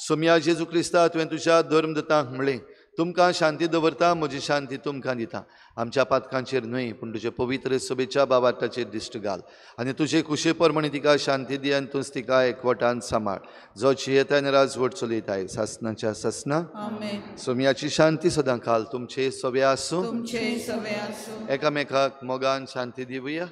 सोम्या जेजू क्रिस्ता तुवें तुज्या धर्मदतांक म्हणलें, तुमकां शांती दवरता, म्हजी शांती तुमकां दिता. आमच्या पातकांचेर न्हय पूण तुजे पवित्र सभेच्या बाबाताचेर दिश्ट घाल आनी तुजे कुशे परमणी तिका शांती दी आनी तूंच तिका एकवटान सांबाळ. जो जियेताय आनी राजवट चलयताय सासणाच्या सासना. सोम्याची शांती सदां काल तुमचे सवे आसूं. एकामेकाक मोगान शांती दिवया.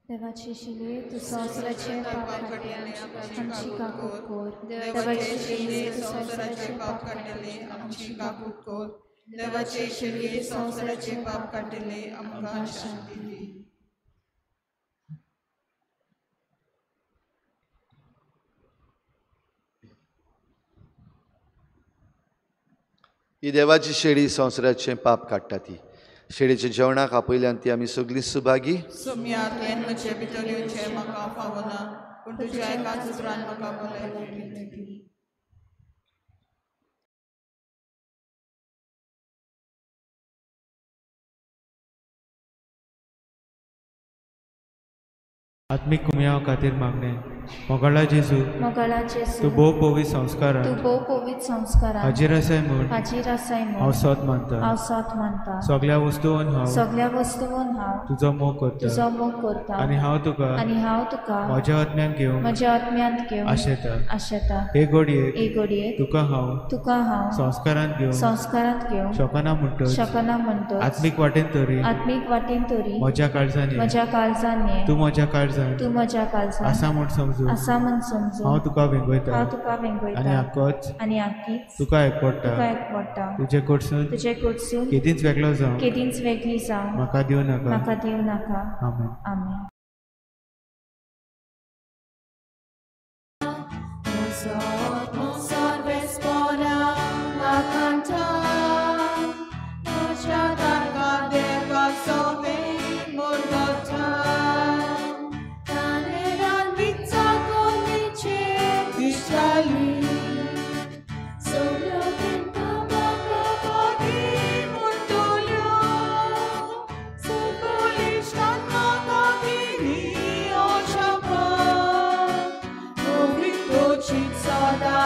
देवाची शिले तू संवसाराचे पाप काडले आमची काकूत कर. देवाची शिले तू संवसाराचे पाप काडले आमची काकूत कर. देवाची शिले संवसाराचे पाप काडले आमकां शांती दी. ही देवाची शेळी संवसाराचे पाप काडटा ती. शेळीच्या जेवणाक आपयल्यान ती आमी सगळीं सुभागी. म्हजे भितर येवचें म्हाका फावना पूण तुज्या एकाच उतरान म्हाका भलायकी मेळटली. आत्मिक कुमयाव खातीर मागणें. मोगाळा जेजू, तूं भोव पवित्र संस्कारान हाजीर आसाय म्हूण हांव सत मानता. सगळ्या वस्तूंत हांव तुजो मोग करता आनी हांव तुका म्हज्या आत्म्यांत घेवंक आशेता. हे घडयेक तुका हांव संस्कारांत घेवंक शकना म्हणटच आत्मीक वाटेन तरी म्हज्या काळजांनी तूं म्हज्या काळजांत आसा म्हूण समजू. हांव तुका वेंगयता आनी आख्खीच तुका एकवडटा. तुजे कडसून केदींच वेगळी जावं म्हाका दिवं नाका. आमेन. Sada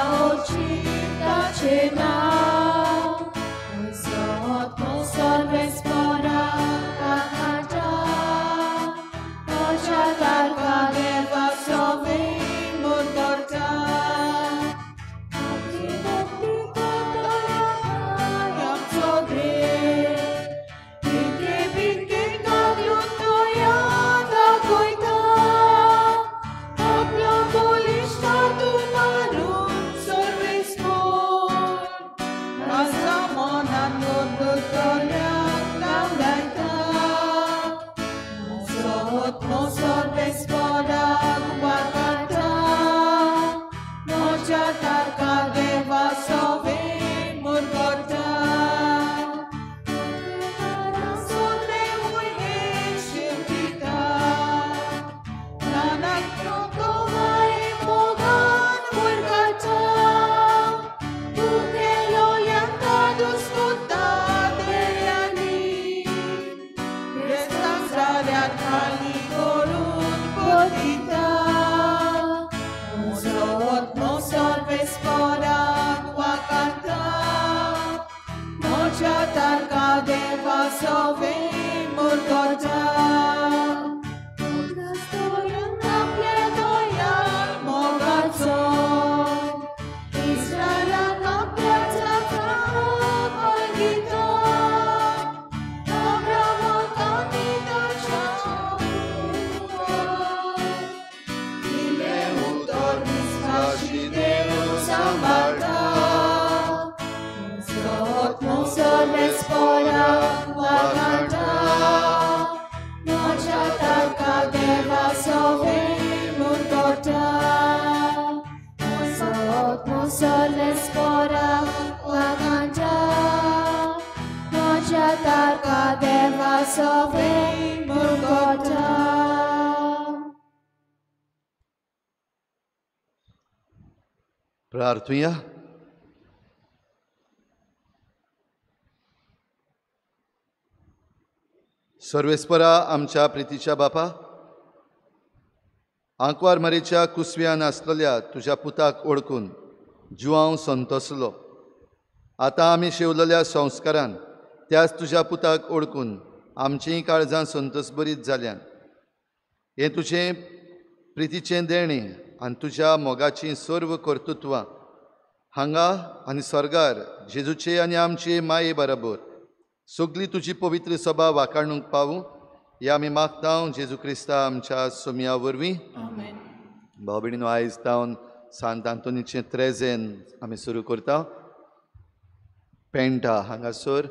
म्हज्या तारका देवा सवे मुरगोटा आपल्या दोयार मोगाचो इस्रायलाक आपल्या जाता मागितो अब्राहमाकानी ताच्या दिले उतर विश्वासी देव सांबाळटा Soles pora vaganta Nocha tarka deva sove murgota Soles pora vaganta Nocha tarka deva sove murgota प्रार्थूया. सर्वेस्परा आमच्या प्रितीच्या बापा, आंकवार मरेच्या कुसव्यान आसलेल्या तुझ्या पुताक ओळखून जिवांव संतोसलो. आतां आमी शेवलेल्या संस्कारान त्याच तुझ्या पुताक ओळखून आमचीं काळजां संतोसभरीत जाल्यान. हें तुजें प्रितीचें देणें आनी तुज्या मोगाचीं सर्व कर्तुत्वां हांगा आनी स्वर्गार जेजूचे आनी आमचे माये बरोबर सगळी तुजी पवित्र सभा वाखाणूंक पावूं हें आमी मागतां जेजू क्रिस्ता आमच्या सोमया वरवीं. भाव भयणीनो, आयज जावन सांत आंतोनीचें त्रेजेन आमी सुरू करता. पेंटा हांगासर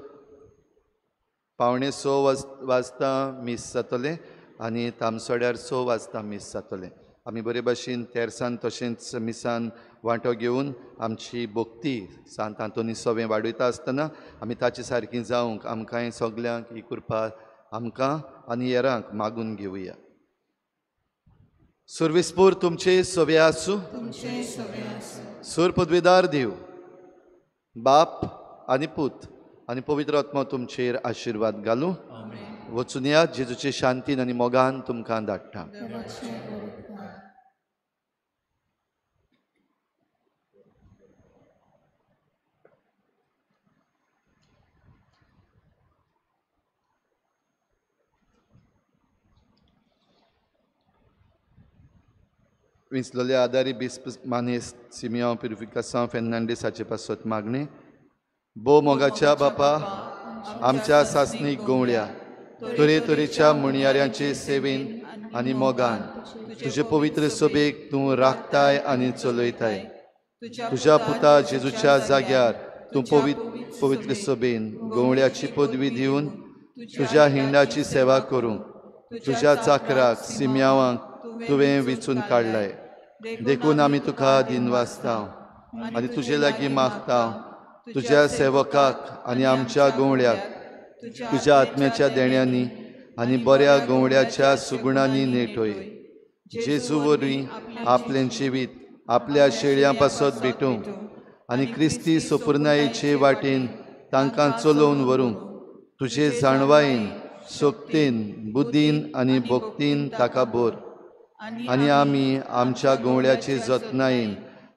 5:45 वाजता मीस जातलें आनी तामसोड्यार 6 वाजता मीस जातलें. आमी बरे भाशेन तेरसान तशेंच मिसान वांटो घेवन आमची भक्ती सांत आंतोनी सवें वाडयता आसतना आमी ताचे सारकीं जावंक आमकांय सगल्यांक ही कृपा आमकां आनी हेरांक मागून घेवया. सर्वेस्पोर तुमचे सवे आसूं. सर पदवेदार देव, बाप आनी पूत आनी पवित्र आत्मा तुमचेर आशिर्वाद घालूं. वचून या, जेजूचे शांतीन आनी मोगान तुमकां धाडटा. Winslolia Adari Bispo Manes Simeão Purificação Fernandes Paçot Magne Bo Mogacha Bapa आमच्या सासणीक गोवळ्या तरेतरेच्या मुणयाऱ्यांचे सेवेन आनी मोगान तुजे पवित्र सभेक तूं राखताय आनी चलयताय. तुज्या पुता जेजूच्या जाग्यार तूं पवित्र सभेन गोवळ्याची पदवी दिवन तुज्या हिंडाची सेवा करूंक तुज्या चाकराक सिम्यावांक तुवें वेंचून काडलाय. देखून आमी तुका दिनवासतांव आनी तुजे लागीं मागतांव, तुज्या सेवकाक आनी आमच्या गोवळ्याक तुज्या आत्म्याच्या देण्यांनी आनी बऱ्या गोवळ्याच्या सुगुणांनी नेटोय. जेजू वरवीं आपलें जिवीत आपल्या शेळयां पासत भेटूंक आनी क्रिस्ती सपुर्नायेचे वाटेन तांकां चलोवन व्हरूंक तुजे जाणवायेन सोक्तेन बुद्धीन आनी भक्तीन ताका भर. आनी आमी आमच्या गोवळ्याचे जतनायेन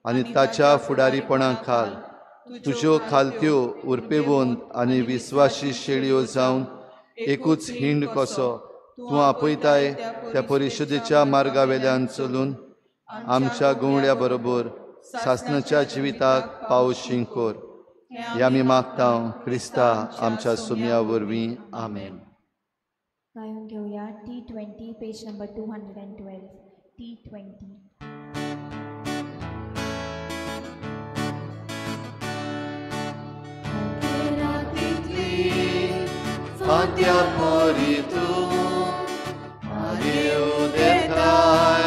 आनी ताच्या फुडारीपणा खाल तुज्यो खालत्यो उरपेवंत आनी विस्वासी शेळयो जावन एकूच हिंड कसो तूं आपयताय त्या परिशदेच्या मार्गा वेल्यान चलून आमच्या गोवळ्या बरोबर सासणाच्या जिविताक पावशीं कर. हें आमी मागतां क्रिस्ता आमच्या सोमया वरवीं. आमेन. गायन घेऊया T20 page number 212. T20. Fatia poritu, Mariu detai,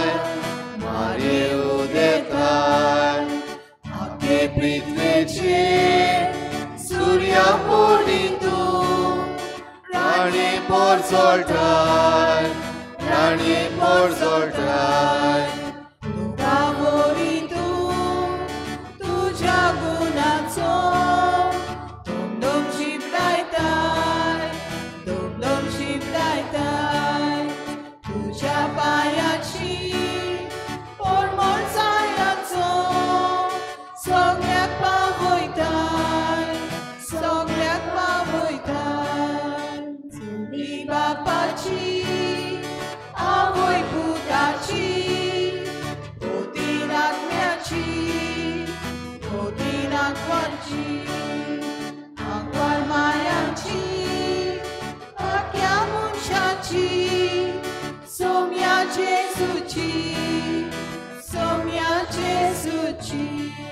Ake pritveche, Surya poritu, Rani porzoltai, Tuka poritu, tuja gunaco, Dom shibdaitai, tuja payachi, pormol sayaco, Sogyak pavoitai, Jesus.